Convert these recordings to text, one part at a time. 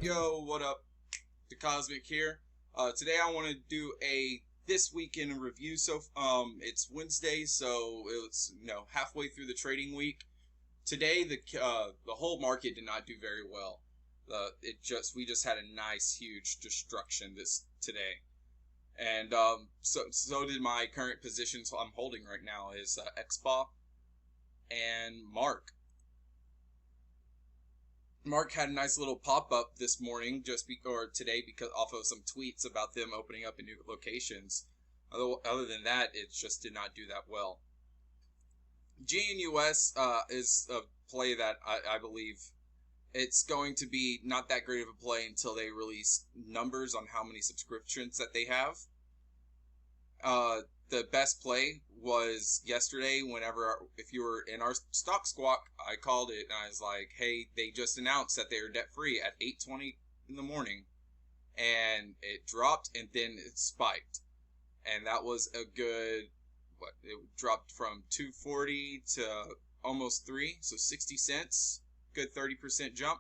Yo, what up? The Cosmic here. Today I want to do a this week in review. It's Wednesday, so it's halfway through the trading week. Today the whole market did not do very well. We just had a nice huge destruction today, and so did my current positions I'm holding right now is XBA and Mark. Mark had a nice little pop-up this morning, or today, because off of some tweets about them opening up in new locations. Other than that, it just did not do that well. GNUS is a play that I believe it's going to be not that great of a play until they release numbers on how many subscriptions that they have. The best play was yesterday. If you were in our stock squawk, I called it and I was like, hey, they just announced that they are debt free at 8:20 in the morning, and it dropped and then it spiked, and that was a good it dropped from 240 to almost 3, so 60 cents, good 30% jump.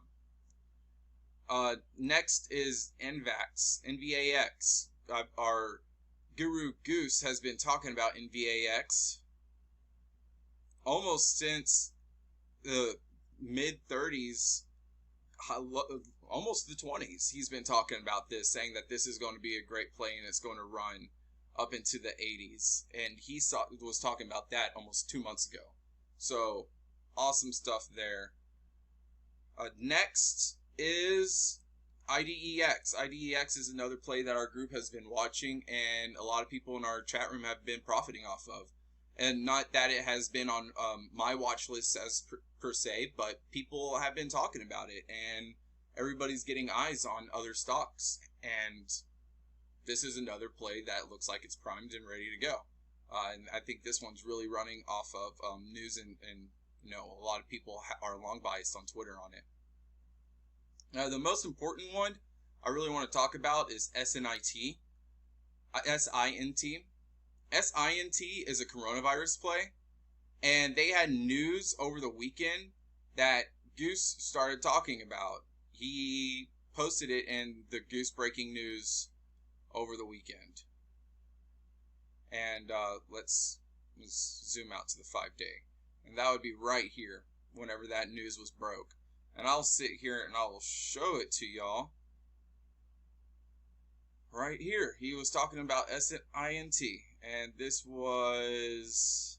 Next is NVAX. Our Guru Goose has been talking about NVAX almost since the mid 30s, almost the 20s. He's been talking about this, saying that this is going to be a great play and it's going to run up into the 80s. And he was talking about that almost 2 months ago. So awesome stuff there. Next is IDEX. IDEX is another play that our group has been watching, and a lot of people in our chat room have been profiting off of. And not that it has been on my watch list as per se, but people have been talking about it, and everybody's getting eyes on other stocks. And this is another play that looks like it's primed and ready to go. And I think this one's really running off of news, and a lot of people are long biased on Twitter on it. The most important one I really want to talk about is SNT. SINT is a coronavirus play, and they had news over the weekend that Goose started talking about. He posted it in the Goose Breaking News over the weekend. And let's zoom out to the 5-day. And that would be right here whenever that news was broke. And I'll sit here and I will show it to y'all. Right here, he was talking about SINT, and this was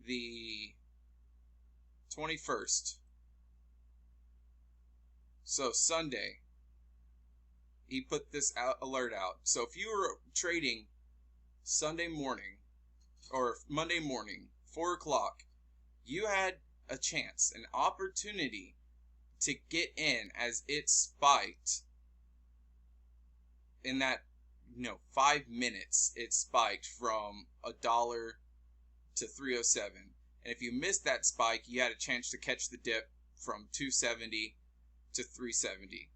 the 21st. So Sunday, he put this alert out. So if you were trading Sunday morning or Monday morning, 4 o'clock, you had a chance, an opportunity to get in as it spiked. In that 5 minutes, it spiked from $1 to 307. And if you missed that spike, you had a chance to catch the dip from 270 to 370.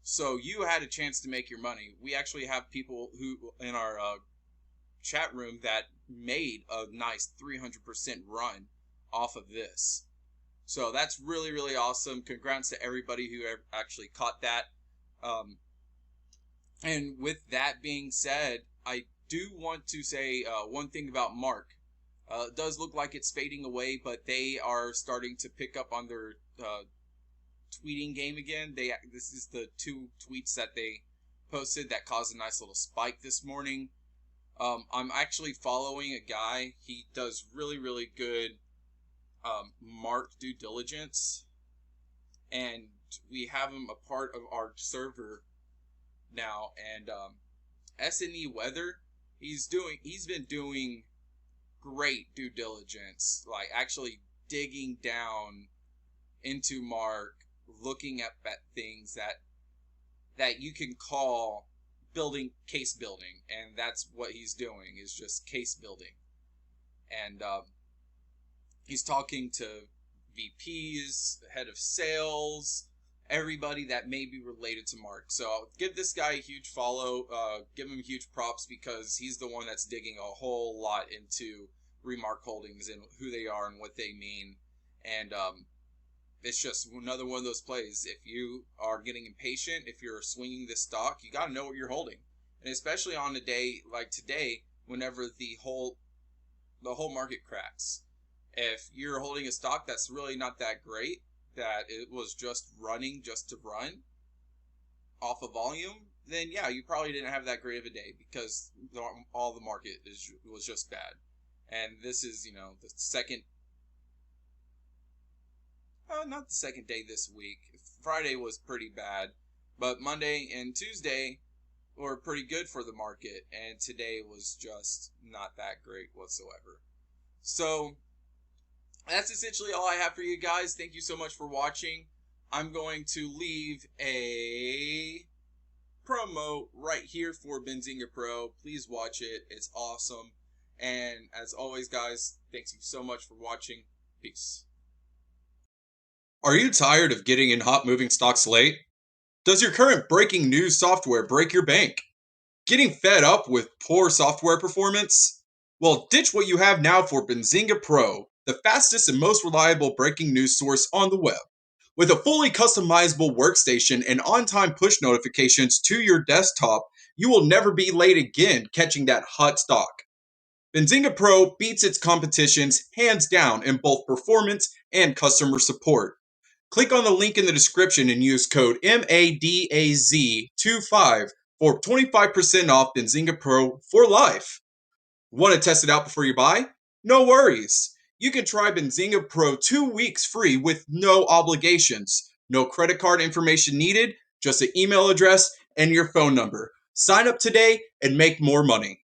So you had a chance to make your money. We actually have people who in our chat room that made a nice 300% run off of this. So that's really, really awesome. Congrats to everybody who actually caught that. And with that being said, I do want to say one thing about Mark. It does look like it's fading away, but they are starting to pick up on their tweeting game again. This is the 2 tweets that they posted that caused a nice little spike this morning. I'm actually following a guy. He does really, really good Mark due diligence, and we have him a part of our server now. And SNE Weather, he's been doing great due diligence, like actually digging down into Mark, looking at things that you can call case building, and that's what he's doing, is just case building. And he's talking to VPs, head of sales, everybody that may be related to Mark. So I'll give this guy a huge follow, give him huge props, because he's the one that's digging a whole lot into Remark Holdings and who they are and what they mean. And it's just another one of those plays. If you are getting impatient, if you're swinging this stock, you got to know what you're holding, and especially on a day like today, whenever the whole market cracks. If you're holding a stock that's really not that great, that it was just running just to run off of volume, then yeah, you probably didn't have that great of a day because all the market was just bad. And this is, the second, not the second day this week. Friday was pretty bad, but Monday and Tuesday were pretty good for the market, and today was just not that great whatsoever. So that's essentially all I have for you guys. Thank you so much for watching. I'm going to leave a promo right here for Benzinga Pro. Please watch it. It's awesome. And as always, guys, thanks you so much for watching. Peace. Are you tired of getting in hot moving stocks late? Does your current breaking news software break your bank? Getting fed up with poor software performance? Well, ditch what you have now for Benzinga Pro, the fastest and most reliable breaking news source on the web. With a fully customizable workstation and on-time push notifications to your desktop, you will never be late again catching that hot stock. Benzinga Pro beats its competitions hands down in both performance and customer support. Click on the link in the description and use code MADAZ25 for 25% off Benzinga Pro for life. Want to test it out before you buy? No worries. You can try Benzinga Pro 2 weeks free with no obligations. No credit card information needed, just an email address and your phone number. Sign up today and make more money.